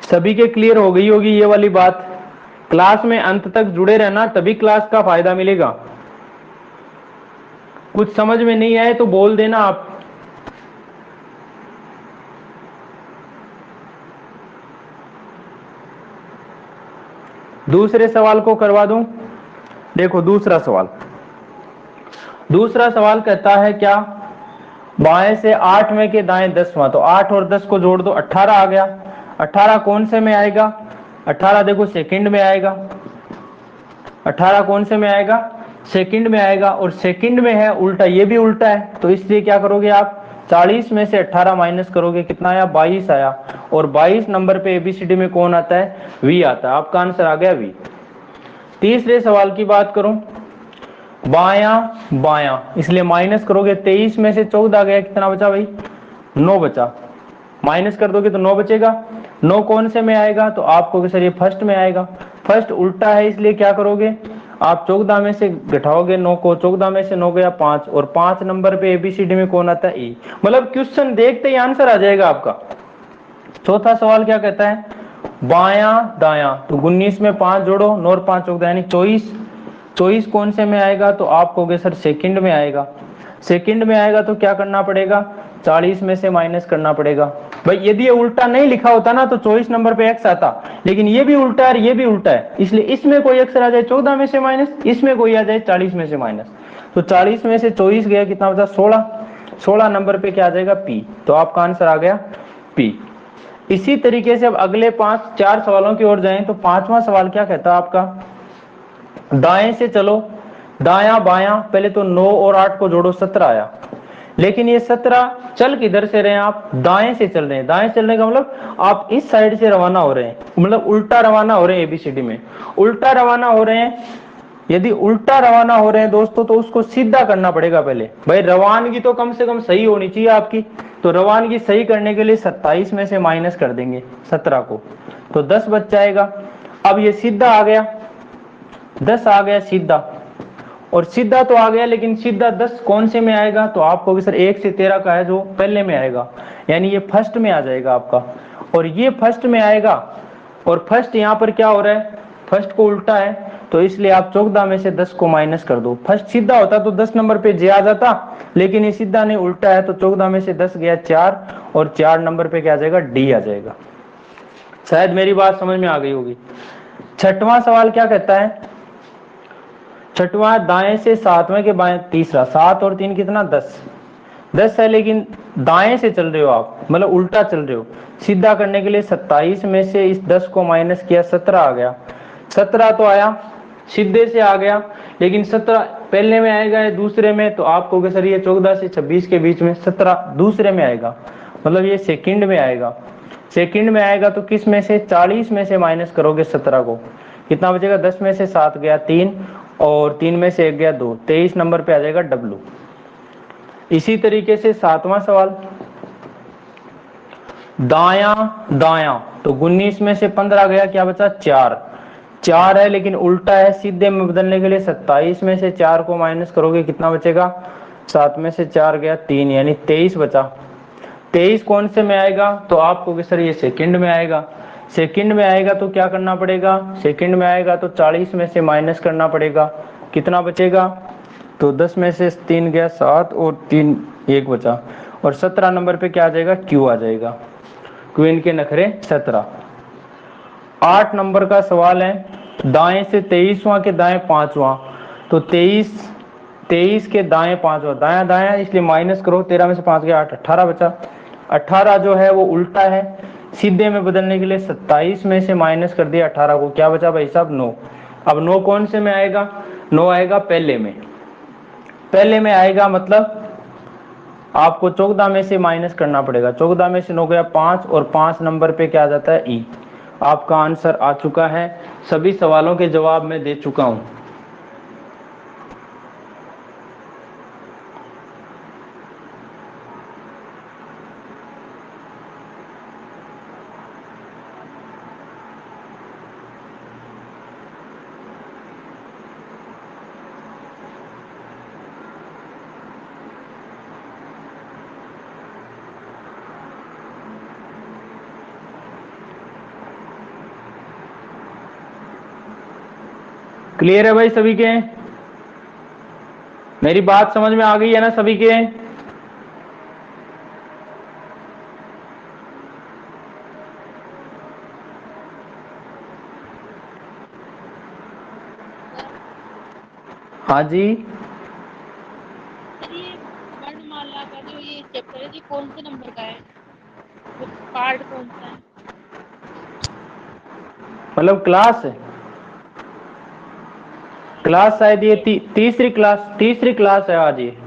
सभी के क्लियर हो गई होगी ये वाली बात। क्लास में अंत तक जुड़े रहना, तभी क्लास का फायदा मिलेगा। कुछ समझ में नहीं आए तो बोल देना आप। दूसरे सवाल को करवा दूं। देखो दूसरा सवाल कहता है क्या? बाएं से 8 में के दाएं 10वां, तो 8 और 10 को जोड़ दो 18 आ गया। 18 कौन से में आएगा? 18 देखो सेकंड में आएगा। 18 कौन से में आएगा? सेकंड में आएगा। और सेकंड में है उल्टा, ये भी उल्टा है, तो इसलिए क्या करोगे आप? 40 में से 18 माइनस करोगे, कितना आया? 22 आया। और 22 नंबर पे एबीसीडी में कौन आता है? वी आता है। आपका आंसर आ गया वी। तीसरे सवाल की बात करूं, बायां बायां, इसलिए माइनस करोगे। 23 में से 14 गया, कितना बचा भाई? 9 बचा। माइनस कर दोगे तो 9 बचेगा। 9 कौन से में आएगा? तो आपको सर ये फर्स्ट में आएगा। फर्स्ट उल्टा है, इसलिए क्या करोगे आप? 14 में से घटाओगे 9 को। 14 में से 9 गया 5, और 5 नंबर पे एबीसीडी में कौन आता है? ई। मतलब क्वेश्चन देखते ही आंसर आ जाएगा आपका। चौथा सवाल क्या कहता है? बायां दायां, तो 19 में 5 जोड़ो, 9 और 5 14 यानी 24। 24 कौन से में आएगा? तो आप कहोगे सर सेकंड में आएगा। सेकंड में आएगा तो क्या करना पड़ेगा? 40 में से माइनस करना पड़ेगा। भाई यदि ये उल्टा नहीं लिखा होता ना तो 24 नंबर पे एक्स आता, लेकिन ये भी उल्टा है, ये भी उल्टा है, इसलिए इसमें कोई अक्षर आ जाए 14 में से माइनस, इसमें कोई आ जाए 40 में से माइनस। तो 40 में से 24 गया, कितना बचा? 16। 16 नंबर पे क्या आ जाएगा? पी। तो आपका आंसर आ गया पी। इसी तरीके से अब अगले 4 सवालों की ओर जाएं तो 5वां सवाल क्या कहता है आपका? दाएं से चलो, दायां बायां, पहले तो 9 और 8 को जोड़ो, 17 आया। लेकिन ये 17 चल किधर से रहे हैं आप? दाएं से चल रहे हैं। दाएं चलने का मतलब आप इस साइड से रवाना हो रहे हैं, मतलब उल्टा रवाना हो रहे हैं। एबीसीडी में उल्टा रवाना हो रहे हैं। यदि उल्टा रवाना हो रहे हैं दोस्तों तो उसको सीधा करना पड़ेगा पहले। भाई रवानगी तो कम से कम सही होनी चाहिए आपकी। तो रवानगी सही करने के लिए 27 में से माइनस कर देंगे 17 को, तो 10 बच जाएगा। अब ये सीधा आ गया, 10 आ गया सीधा, और सीधा तो आ गया, लेकिन सीधा 10 कौन से में आएगा? तो आप कहोगे सर 1 से 13 का है जो पहले में आएगा, यानी ये फर्स्ट में आ जाएगा आपका। और ये फर्स्ट में आएगा, और फर्स्ट यहाँ पर क्या हो रहा है? फर्स्ट को उल्टा है, तो इसलिए आप 14 में से 10 को माइनस कर दो। फर्स्ट सीधा होता तो 10 नंबर पे जे आ जाता, लेकिन ये सीधा नहीं उल्टा है, तो 14 में से 10 गया 4, और 4 नंबर पे क्या आ जाएगा? डी आ जाएगा। शायद मेरी बात समझ में आ गई होगी। छठवां सवाल क्या कहता है? छठवां, दाएं से 7वें के बाएं तीसरा, 7 और 3 कितना? 10। 10 है, लेकिन दाएं से चल रहे हो आप, मतलब उल्टा चल रहे हो। सीधा करने के लिए 27 में से इस 10 को माइनस किया, 17 आ गया। 17 तो आया, सीधे से आ गया, लेकिन 17 पहले में आएगा या दूसरे में? तो आप कहोगे सर ये 14 से 26 के बीच में, 17 दूसरे में आएगा, मतलब ये सेकंड में आएगा। सेकंड में आएगा तो किस में से? 40 में से माइनस करोगे 17 को, कितना बचेगा? 10 में से 7 गया 3, और 3 में से 1 गया 2, 23 नंबर पे आ जाएगा डब्लू। इसी तरीके से 7वां सवाल, दायां दायां, तो 19 में से 15 गया, क्या बचा? 4। 4 है, लेकिन उल्टा है, सीधे में बदलने के लिए 27 में से 4 को माइनस करोगे, कितना बचेगा? 7 में से 4 गया 3, यानी 23 बचा। 23 कौन से में आएगा? तो आपको सर ये सेकंड में आएगा। सेकंड में आएगा तो क्या करना पड़ेगा? सेकंड में आएगा तो 40 में से माइनस करना पड़ेगा, कितना बचेगा? तो 10 में से 3 गया 7, और 3 1 बचा, और 17 नंबर पे क्या आ जाएगा? क्यू आ जाएगा। क्वीन के नखरे 17। 8 नंबर का सवाल है, दाएं से 23वां के दाएं 5वां, तो 23 के दाएं 5वां, दाया दाया, इसलिए माइनस करो, 13 में से 5 गया 8, 18 बचा। 18 जो है वो उल्टा है, सीधे में बदलने के लिए 27 में से माइनस कर दिया 18 को, क्या बचा भाई साहब 9। अब 9 कौन से में आएगा, 9 आएगा पहले में, पहले में आएगा मतलब आपको 14 में से माइनस करना पड़ेगा, 14 में से 9 गया 5 और 5 नंबर पे क्या आ जाता है ई। आपका आंसर आ चुका है, सभी सवालों के जवाब मैं दे चुका हूं। क्लियर है भाई सभी के, मेरी बात समझ में आ गई है ना सभी के? हाँ जी, ये वर्णमाला का जो ये चैप्टर है, ये कौन से नंबर का है, पार्ट कौन सा है? मतलब क्लास शायद ये तीसरी क्लास है आज ये।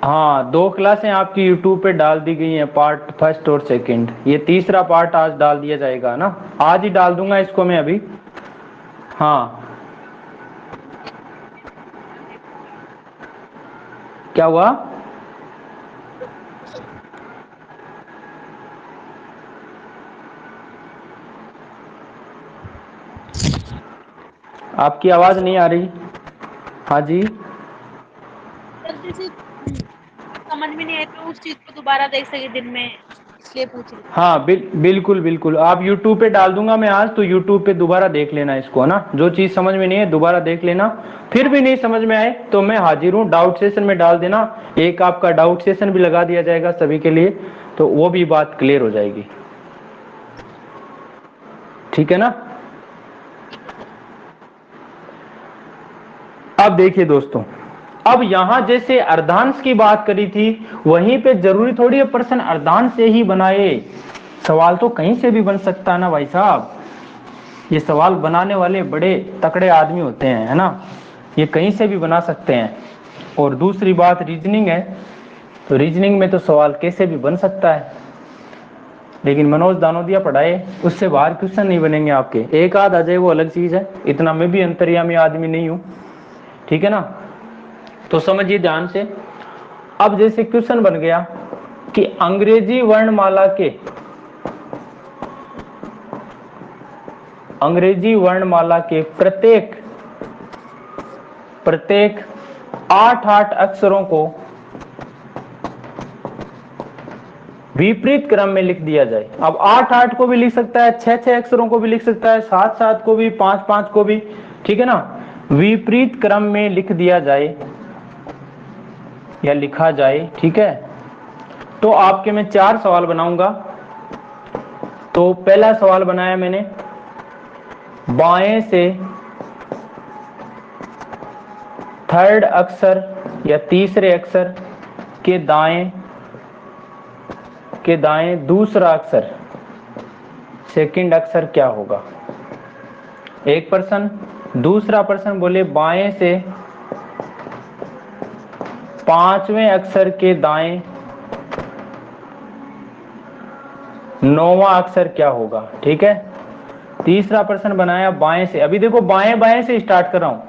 हाँ 2 क्लासें आपकी यूट्यूब पे डाल दी गई हैं, पार्ट फर्स्ट और सेकंड, ये तीसरा पार्ट आज डाल दिया जाएगा ना, आज ही डाल दूंगा इसको मैं अभी। हाँ क्या हुआ? आपकी आवाज नहीं आ रही। हाँ जी, जल्दी से समझ में नहीं आए तो उस चीज को दोबारा देख सके दिन में, इसलिए पूछ रही। हाँ बिल्कुल बिल्कुल, आप यूट्यूब पे डाल दूंगा मैं आज, तो यूट्यूब पे दोबारा देख लेना इसको, है ना, जो चीज समझ में नहीं है दोबारा देख लेना, फिर भी नहीं समझ में आए तो मैं हाजिर हूँ, डाउट सेशन में डाल देना, एक आपका डाउट सेशन भी लगा दिया जाएगा सभी के लिए, तो वो भी बात क्लियर हो जाएगी, ठीक है ना। अब देखिए दोस्तों, अब यहां जैसे अर्धांश की बात करी थी, वहीं पे जरूरी थोड़ी है प्रश्न अर्धांश से ही बनाए, सवाल तो कहीं से भी बन सकता है ना भाई साहब, ये सवाल बनाने वाले बड़े तकड़े आदमी होते हैं, है ना, ये कहीं से भी बना सकते हैं। और दूसरी बात रीजनिंग है, तो रीजनिंग में तो सवाल कैसे भी बन सकता है, लेकिन मनोज दानोदिया पढ़ाए उससे बाहर क्वेश्चन नहीं बनेंगे आपके, एक आध आ जाए वो अलग चीज है, इतना मैं भी अंतर्यामी आदमी नहीं हूं, ठीक है ना। तो समझिए ध्यान से, अब जैसे क्वेश्चन बन गया कि अंग्रेजी वर्णमाला के प्रत्येक 8 अक्षरों को विपरीत क्रम में लिख दिया जाए। अब 8 को भी लिख सकता है, 6 अक्षरों को भी लिख सकता है, 7 को भी, 5 को भी, ठीक है ना, विपरीत क्रम में लिख दिया जाए या लिखा जाए, ठीक है। तो आपके मैं 4 सवाल बनाऊंगा। तो पहला सवाल बनाया मैंने, बाएं से थर्ड अक्षर या तीसरे अक्षर के दाएं दूसरा अक्षर सेकंड अक्षर क्या होगा, एक प्रश्न। दूसरा प्रश्न बोले बाएं से 5वें अक्षर के दाएं 9वां अक्षर क्या होगा, ठीक है। तीसरा प्रश्न बनाया बाएं से, अभी देखो बाएं से स्टार्ट कर रहा हूं,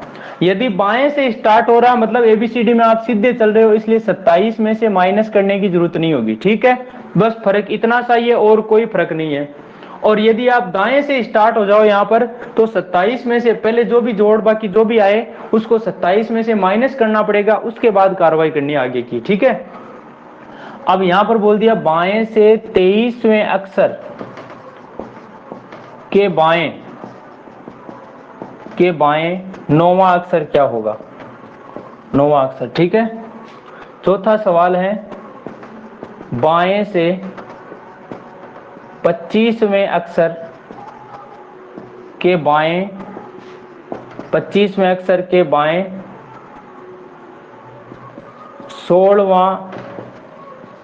यदि बाएं से स्टार्ट हो रहा मतलब एबीसीडी में आप सीधे चल रहे हो, इसलिए 27 में से माइनस करने की जरूरत नहीं होगी, ठीक है, बस फर्क इतना सा ही है और कोई फर्क नहीं है। और यदि आप दाएं से स्टार्ट हो जाओ यहां पर, तो 27 में से पहले जो भी जोड़ बाकी जो भी आए उसको 27 में से माइनस करना पड़ेगा, उसके बाद कार्रवाई करनी आगे की, ठीक है। अब यहां पर बोल दिया बाएं से 23वें अक्षर के बाएं 9वां अक्षर क्या होगा, 9वां अक्षर, ठीक है। चौथा सवाल है बाएं से 25वें अक्षर के बाएं 16वां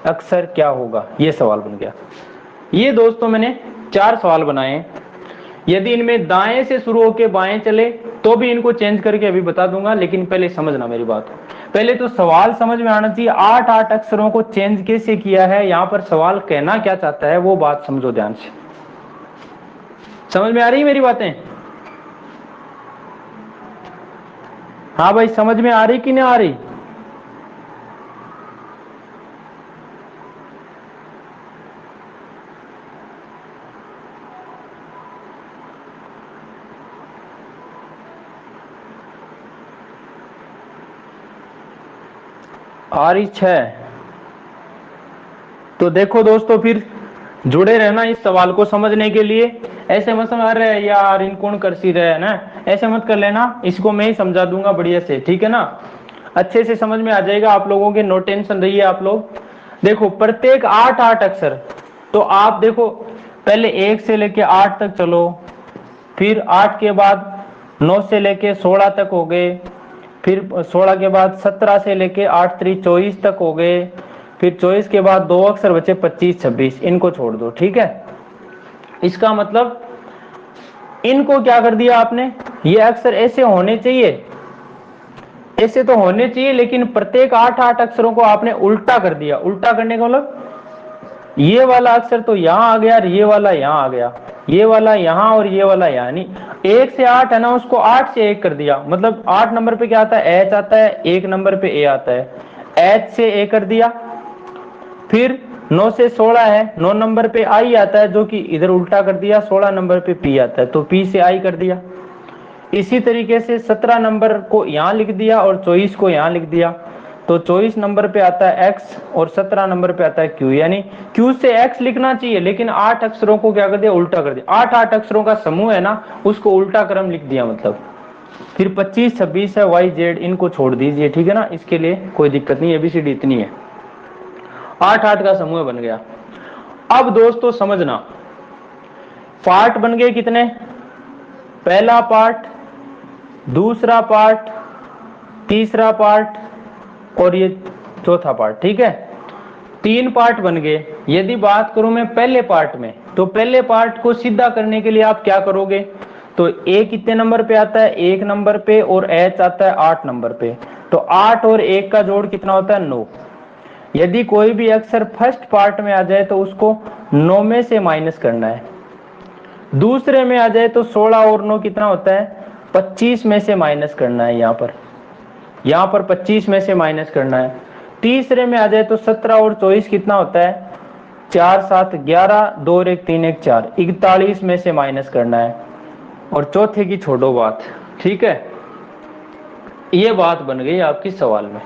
अक्षर क्या होगा, ये सवाल बन गया। ये दोस्तों मैंने 4 सवाल बनाए हैं। यदि इनमें दाएं से शुरू होकर बाएं चले तो भी इनको चेंज करके अभी बता दूंगा, लेकिन पहले समझना मेरी बात को। पहले तो सवाल समझ में आना चाहिए, 8 अक्षरों को चेंज कैसे किया है, यहां पर सवाल कहना क्या चाहता है वो बात समझो ध्यान से। समझ में आ रही है मेरी बातें? हाँ भाई, समझ में आ रही कि नहीं आ रही? आ रही 6। तो देखो दोस्तों, फिर जुड़े रहना इस सवाल को समझने के लिए। ऐसे मत समझ रहे यार इन कौन कर सी रहे है ना, ऐसे मत कर लेना, इसको मैं ही समझा दूंगा बढ़िया से, ठीक है ना। अच्छे से समझ में आ जाएगा आप लोगों के, नो टेंशन रहिए आप लोग। देखो प्रत्येक 8 अक्षर, तो आप देखो पहले 1 से लेके 8 तक चलो, फिर 8 के बाद 9 से लेके 16 तक हो गए, फिर 16 के बाद 17 से लेके 8 3 24 तक हो गए, फिर 24 के बाद 2 अक्षर बचे 25 26, इनको छोड़ दो, ठीक है। इसका मतलब इनको क्या कर दिया आपने, ये अक्षर ऐसे होने चाहिए, ऐसे तो होने चाहिए, लेकिन प्रत्येक 8 अक्षरों को आपने उल्टा कर दिया। उल्टा करने का मतलब ये वाला अक्षर तो यहां आ गया और ये वाला यहां आ गया, ये वाला यहां और ये वाला यहां, नहीं 1 से 8 है ना, उसको 8 से 1 कर दिया। मतलब 8 नंबर पे क्या आता है, एच आता है, 1 नंबर पे ए आता है, एच से ए कर दिया। फिर 9 से 16 है, 9 नंबर पे आई आता है, जो कि इधर उल्टा कर दिया, 16 नंबर पे पी आता है, तो पी से आई कर दिया। इसी तरीके से 17 नंबर को यहां लिख दिया और 24 को यहां लिख दिया, तो 24 नंबर पे आता है एक्स और 17 नंबर पे आता है क्यू, यानी क्यू से एक्स लिखना चाहिए, लेकिन 8 अक्षरों को क्या कर दिया, उल्टा कर दिया। 8 अक्षरों का समूह है ना, उसको उल्टा क्रम लिख दिया मतलब। फिर 25 26 है, वाई जेड, इनको छोड़ दीजिए, ठीक है ना, इसके लिए कोई दिक्कत नहीं, एबीसीडी इतनी है, 8 का समूह बन गया। अब दोस्तों समझना, पार्ट बन गए कितने, पहला पार्ट, दूसरा पार्ट, तीसरा पार्ट और ये चौथा पार्ट, ठीक है, 3 पार्ट बन गए। यदि बात करूं मैं पहले पार्ट में, तो पहले पार्ट को सीधा करने के लिए आप क्या करोगे, तो ए कितने नंबर पे आता है, 1 नंबर पे, और एच आता है 8 नंबर पे, तो 8 और 1 का जोड़ कितना होता है, 9। यदि कोई भी अक्षर फर्स्ट पार्ट में आ जाए तो उसको 9 में से माइनस करना है, दूसरे में आ जाए तो 16 और 9 कितना होता है, 25 में से माइनस करना है, यहाँ पर 25 में से माइनस करना है, तीसरे में आ जाए तो 17 और 24 कितना होता है, 4 7 11, 2 और 1 3 1 4, 41 में से माइनस करना है, और चौथे की छोड़ो बात, ठीक है। ये बात बन गई आपकी सवाल में।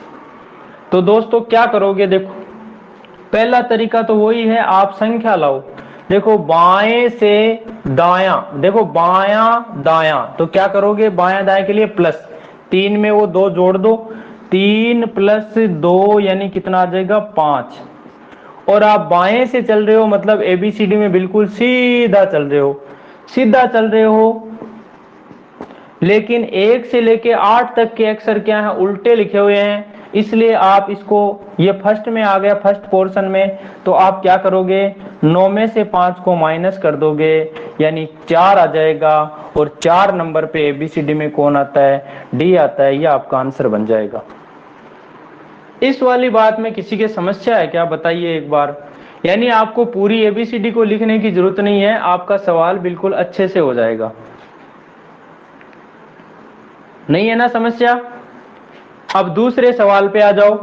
तो दोस्तों क्या करोगे, देखो पहला तरीका तो वही है, आप संख्या लाओ। देखो बाएं से दायां, देखो बायां दायां, तो क्या करोगे, बायां दाएं के लिए प्लस, 3 में वो 2 जोड़ दो, 3 + 2 यानी कितना आ जाएगा, 5। और आप बाएं से चल रहे हो, मतलब एबीसीडी में बिल्कुल सीधा चल रहे हो, सीधा चल रहे हो, लेकिन 1 से लेके 8 तक के अक्षर क्या है, उल्टे लिखे हुए हैं, इसलिए आप इसको, ये फर्स्ट में आ गया, फर्स्ट पोर्शन में, तो आप क्या करोगे, 9 में से 5 को माइनस कर दोगे, यानी 4 आ जाएगा, और 4 नंबर पे एबीसीडी में कौन आता है, डी आता है, ये आपका आंसर बन जाएगा। इस वाली बात में किसी के समस्या है क्या, बताइए एक बार। यानी आपको पूरी एबीसीडी को लिखने की जरूरत नहीं है, आपका सवाल बिल्कुल अच्छे से हो जाएगा, नहीं है ना समस्या। अब दूसरे सवाल पे आ जाओ।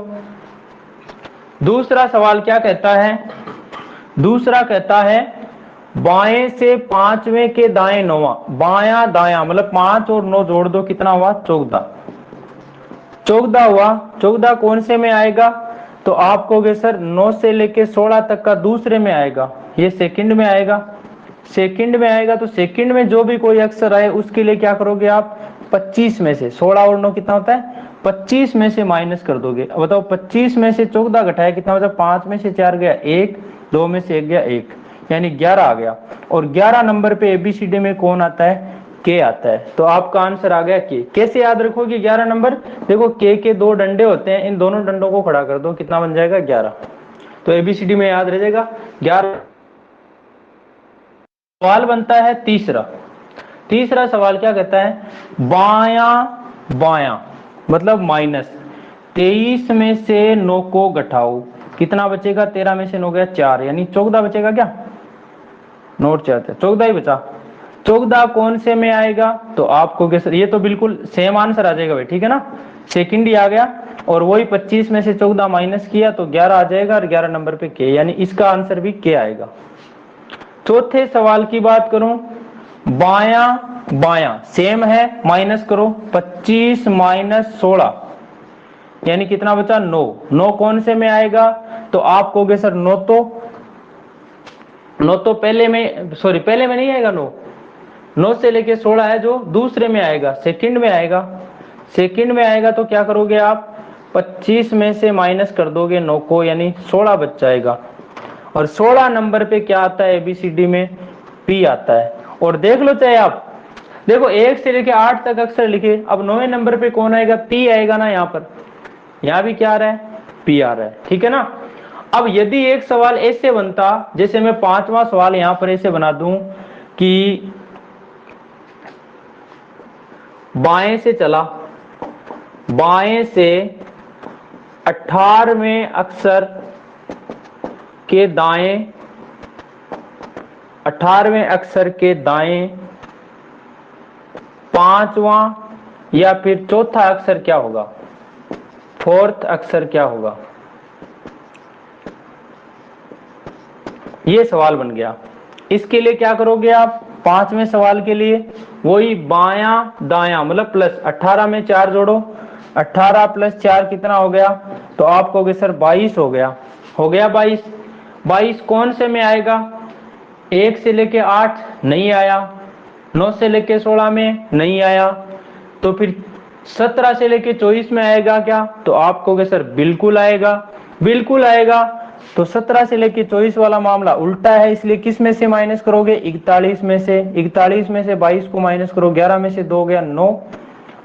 दूसरा सवाल क्या कहता है, दूसरा कहता है बाएं से 5वें के दाएं 9वां, बायां दायां मतलब 5 और 9 जोड़ दो, कितना हुआ, 14। 14 हुआ, 14 कौन से में आएगा, तो आप कहोगे सर 9 से लेके 16 तक का दूसरे में आएगा, ये सेकंड में आएगा, सेकंड में आएगा, तो सेकंड में जो भी कोई अक्षर आए उसके लिए क्या करोगे आप, 25 में से 16 और 9 कितना होता है, 25 में से माइनस कर दोगे। अब बताओ 25 में से 14 घटाया कितना होता है, 5 में से 4 गया 1, 2 में से 1 गया 1, यानी 11 आ गया। और 11 नंबर पे एबीसीडी में कौन आता है, के आता है, तो आपका आंसर आ गया के। कैसे याद रखोगे 11 नंबर, देखो के 2 डंडे होते हैं, इन दोनों डंडों को खड़ा कर दो, कितना बन जाएगा 11। तो एबीसीडी में याद रह जाएगा 11। सवाल बनता है तीसरा सवाल क्या कहता है, बाया बाया मतलब माइनस 23 में से 9 को घटाओ, कितना बचेगा, 13 में से 9 गया 4, यानी 14 बचेगा क्या, नोट चाहते 14 ही बचा। 14 कौन से में आएगा, तो आपको कैसे, ये तो बिल्कुल सेम आंसर आ जाएगा भाई, ठीक है ना, सेकंड ही आ गया, और वही 25 में से 14 माइनस किया तो 11 आ जाएगा, और 11 नंबर पे के, यानी इसका आंसर भी के आएगा। चौथे सवाल की बात करूं, बाया बाया सेम है, माइनस करो, 25 माइनस 16 यानी कितना बचा, 9। 9 कौन से में आएगा, तो आप कहोगे सर 9 तो पहले में, सॉरी पहले में नहीं आएगा, 9 से लेके 16 है जो दूसरे में आएगा, सेकंड में आएगा। सेकंड में आएगा तो क्या करोगे आप, 25 में से माइनस कर दोगे 9 को, यानी 16 बच जाएगा। और 16 नंबर पे क्या आता है एबीसीडी में, पी आता है। और देख लो चाहे आप देखो 1 से लेके 8 तक अक्षर लिखे, अब 9वें नंबर पे कौन आएगा, पी आएगा ना, यहाँ पर, यहाँ भी क्या आ रहा है, पी आ रहा है, ठीक है ना। अब यदि एक सवाल ऐसे बनता, जैसे मैं 5वां सवाल यहां पर ऐसे बना दूं कि बाएं से चला, बाएं से 18वें अक्षर के दाएं, 18वें अक्षर के दाएं 5वां या फिर चौथा अक्षर क्या होगा, फोर्थ अक्षर क्या होगा, ये सवाल बन गया। इसके लिए क्या करोगे आप, 5वें सवाल के लिए वही बाया दाया मतलब प्लस, 18 में 4 जोड़ो, 18 प्लस 4 कितना हो गया, तो आप कहोगे सर 22 हो गया, 22। 22 कौन से में आएगा, 1 से लेके 8 नहीं आया, 9 से लेके 16 में नहीं आया, तो फिर 17 से लेके 24 में आएगा क्या, तो आप कहोगे सर बिल्कुल आएगा, बिल्कुल आएगा। तो 17 से लेके 24 वाला मामला उल्टा है, इसलिए किस में से माइनस करोगे, 41 में से। 41 में से 22 को माइनस करो, 11 में से 2 गया 9,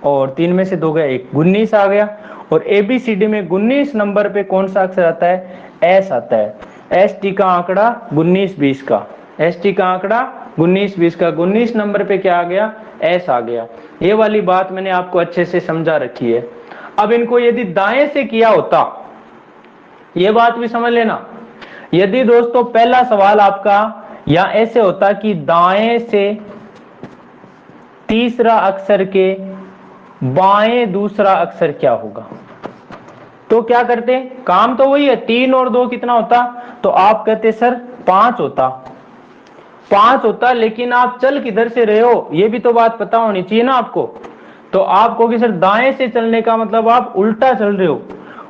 और 3 में से 2 गया 1, 19 आ गया। और एबीसीडी में 19 नंबर पे कौन सा अक्षर आता है, एस आता है। एसटी का आंकड़ा 19-20 का, एसटी का आंकड़ा 19-20 का, 19 नंबर पे क्या आ गया, एस आ गया। ये वाली बात मैंने आपको अच्छे से समझा रखी है। अब इनको यदि दाएं से किया होता, ये बात भी समझ लेना, यदि दोस्तों पहला सवाल आपका या ऐसे होता कि दाएं से तीसरा अक्षर के बाएं दूसरा अक्षर क्या होगा, तो क्या करते, काम तो वही है, 3 और 2 कितना होता, तो आप कहते सर 5 होता, 5 होता, लेकिन आप चल किधर से रहे हो ये भी तो बात पता होनी चाहिए ना आपको। तो आप कहोगे सर दाएं से चलने का मतलब आप उल्टा चल रहे हो,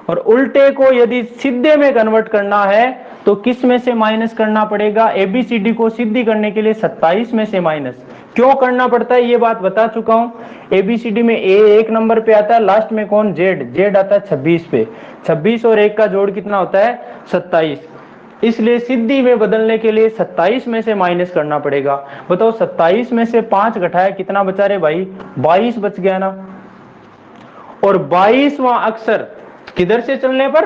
और उल्टे को यदि सीधे में कन्वर्ट करना है तो किस में से माइनस करना पड़ेगा, एबीसीडी को सीधी करने के लिए 27 में से माइनस। क्यों करना पड़ता है ये बात बता चुका हूं। एबीसीडी में ए 1 नंबर पे आता है, लास्ट में कौन, जेड आता है 26 पे, 26 और 1 का जोड़ कितना होता है 27, इसलिए सिद्धि में बदलने के लिए 27 में से माइनस करना पड़ेगा। बताओ 27 में से 5 घटाया कितना बचा रे भाई, 22 बच गया ना। और 22वां अक्षर किधर से चलने पर,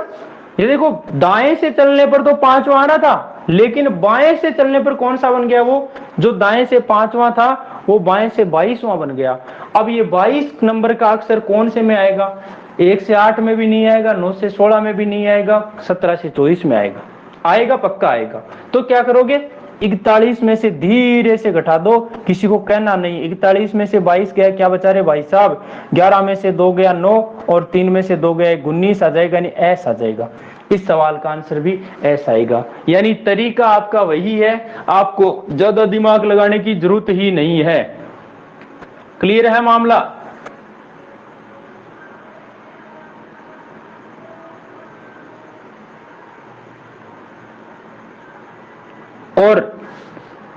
ये देखो दाएं से चलने पर तो 5वां आना था, लेकिन बाएं से चलने पर कौन सा बन गया, वो जो दाएं से 5वां था वो बाएं से 22वां बन गया। अब ये 22 नंबर का अक्षर कौन से में आएगा, 1 से 8 में भी नहीं आएगा, 9 से 16 में भी नहीं आएगा, 17 से 24 में आएगा, आएगा पक्का आएगा। तो क्या करोगे, 41 में से धीरे से घटा दो, किसी को कहना नहीं। 41 में से 22 गया, क्या बचा रहे भाई साहब, 11 में से 2 गया 9, और 3 में से 2 गया 19 आ जाएगा, यानी एस आ जाएगा। इस सवाल का आंसर भी एस आएगा। यानी तरीका आपका वही है, आपको ज्यादा दिमाग लगाने की जरूरत ही नहीं है। क्लियर है मामला। और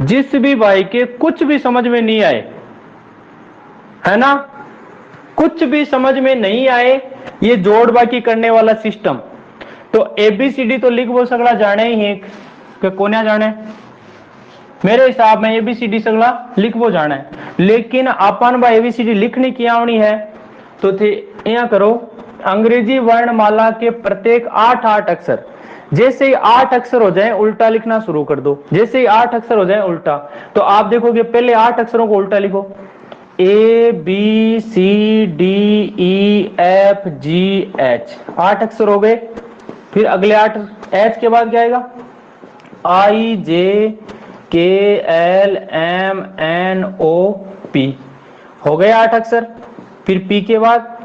जिस भी भाई के कुछ भी समझ में नहीं आए, है ना, कुछ भी समझ में नहीं आए ये जोड़ बाकी करने वाला सिस्टम, तो एबीसीडी तो लिख वो सगला जाने ही है कि कोन्या जाने, मेरे हिसाब में एबीसीडी सगला लिख वो जाना है। लेकिन अपन भाई एबीसीडी लिखनी की आवनी है तो थे यहाँ करो, अंग्रेजी वर्णमाला के प्रत्येक 8 अक्षर जैसे ही 8 अक्षर हो जाए उल्टा लिखना शुरू कर दो। जैसे ही 8 अक्षर हो जाए उल्टा, तो आप देखोगे पहले 8 अक्षरों को उल्टा लिखो, A B C D E F G H, 8 अक्षर हो गए। फिर अगले 8, एच के बाद क्या आएगा, I J K L M N O P, हो गए 8 अक्षर। फिर पी के बाद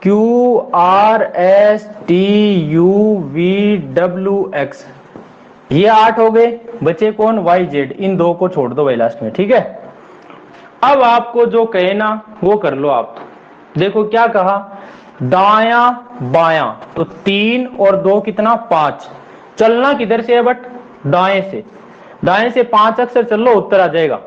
Q R S T U V W X, ये 8 हो गए। बचे कौन, वाई जेड, इन दो को छोड़ दो भाई लास्ट में, ठीक है। अब आपको जो कहे ना वो कर लो आप। देखो क्या कहा, दाया बाया, तो 3 और 2 कितना, 5। चलना किधर से है, बट दाएं से। दाएं से 5 अक्षर चल लो, उत्तर आ जाएगा।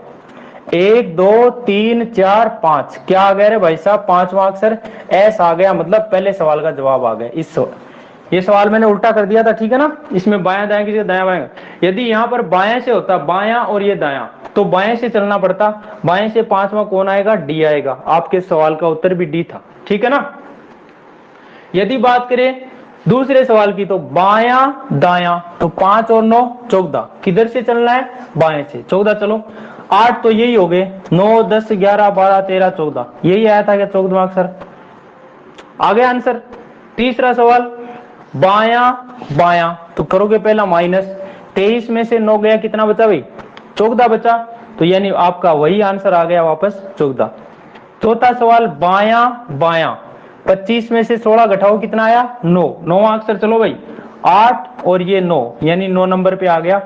1 2 3 4 5, क्या आ गया रे भाई साहब, 5वां अक्षर एस आ गया, मतलब पहले सवाल का जवाब आ गया। ये सवाल मैंने उल्टा कर दिया था, ठीक है ना। इसमें बायां दायां की जगह दायां बायां, यदि यहां पर बाएं से होता बायां और ये दायां, तो बाएं से चलना पड़ता। बाएं से 5वां कौन आएगा, डी आएगा। आपके सवाल का उत्तर भी डी था, ठीक है ना। यदि बात करें दूसरे सवाल की, तो बायां दायां, तो 5 और 9 14, किधर से चलना है, बाएं से। 14 चलो, 8 तो यही हो गए, 9 10 11 12 13 14, यही आया था क्या 14वां अक्षर, आ गया आंसर। तीसरा सवाल, बायां बायां, तो करोगे पहला माइनस, 23 में से 9 गया, कितना बचा भाई, 14 बचा, तो यानी आपका वही आंसर आ गया वापस 14। चौथा सवाल, बायां बायां, 25 में से 16 घटाओ, कितना आया, 9। 9वां अक्षर, चलो भाई 8 और ये 9, यानी 9 नंबर पे आ गया।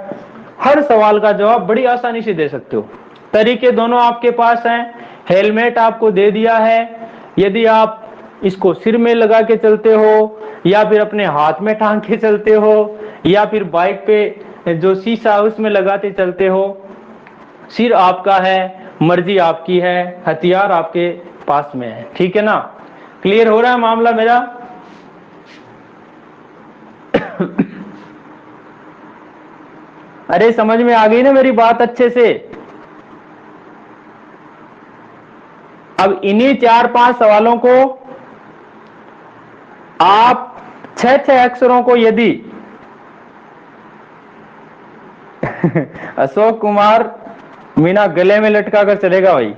हर सवाल का जवाब बड़ी आसानी से दे सकते हो। तरीके दोनों आपके पास हैं। हेलमेट आपको दे दिया है, यदि आप इसको सिर में लगा के चलते हो, या फिर अपने हाथ में टांग के चलते हो, या फिर बाइक पे जो शीशा उसमें लगाते चलते हो, सिर आपका है, मर्जी आपकी है, हथियार आपके पास में है, ठीक है ना। क्लियर हो रहा है मामला मेरा। अरे समझ में आ गई ना मेरी बात अच्छे से। अब इन्हीं 4-5 सवालों को आप 6-6 अक्षरों को यदि अशोक कुमार मीना गले में लटका कर चलेगा भाई।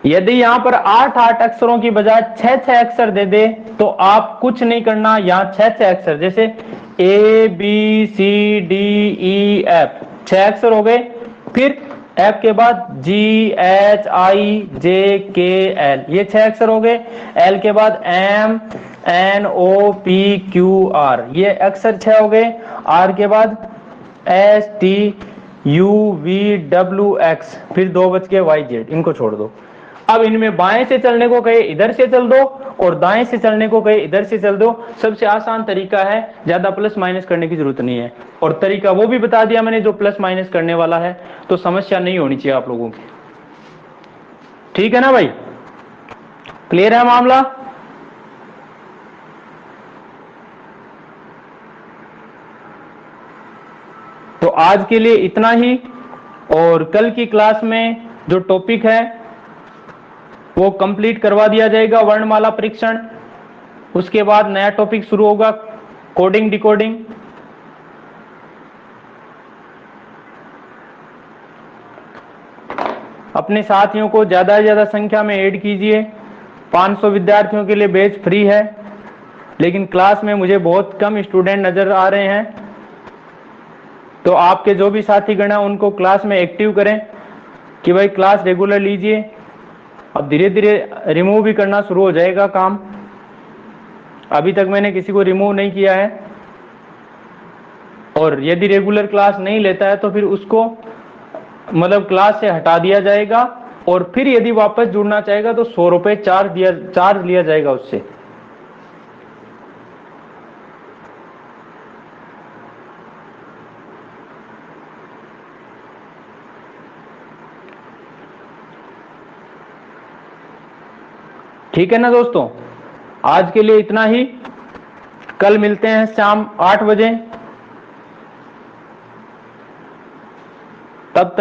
यदि यहां पर 8-8 अक्षरों की बजाय 6-6 अक्षर दे दे, तो आप कुछ नहीं करना, यहां 6-6 अक्षर, जैसे A B C D E F, 6 अक्षर हो गए। फिर एफ के बाद जी H I J K L, ये 6 अक्षर हो गए। एल के बाद M N O P Q R, ये अक्षर 6 हो गए। आर के बाद S T U V W X, फिर 2 बच के वाई जेड, इनको छोड़ दो। अब इनमें बाएं से चलने को कहे इधर से चल दो, और दाएं से चलने को कहे इधर से चल दो। सबसे आसान तरीका है, ज्यादा प्लस माइनस करने की जरूरत नहीं है। और तरीका वो भी बता दिया मैंने जो प्लस माइनस करने वाला है, तो समस्या नहीं होनी चाहिए आप लोगों की, ठीक है ना भाई। क्लियर है मामला। तो आज के लिए इतना ही, और कल की क्लास में जो टॉपिक है वो कंप्लीट करवा दिया जाएगा, वर्णमाला परीक्षण। उसके बाद नया टॉपिक शुरू होगा, कोडिंग डिकोडिंग। अपने साथियों को ज्यादा से ज्यादा संख्या में ऐड कीजिए। 500 विद्यार्थियों के लिए बैच फ्री है, लेकिन क्लास में मुझे बहुत कम स्टूडेंट नजर आ रहे हैं, तो आपके जो भी साथीगण हैं उनको क्लास में एक्टिव करें कि भाई क्लास रेगुलर लीजिए। अब धीरे धीरे रिमूव भी करना शुरू हो जाएगा काम, अभी तक मैंने किसी को रिमूव नहीं किया है। और यदि रेगुलर क्लास नहीं लेता है तो फिर उसको मतलब क्लास से हटा दिया जाएगा, और फिर यदि वापस जुड़ना चाहेगा तो 100 रुपए चार्ज लिया जाएगा उससे। ठीक है ना दोस्तों, आज के लिए इतना ही। कल मिलते हैं शाम 8 बजे, तब तक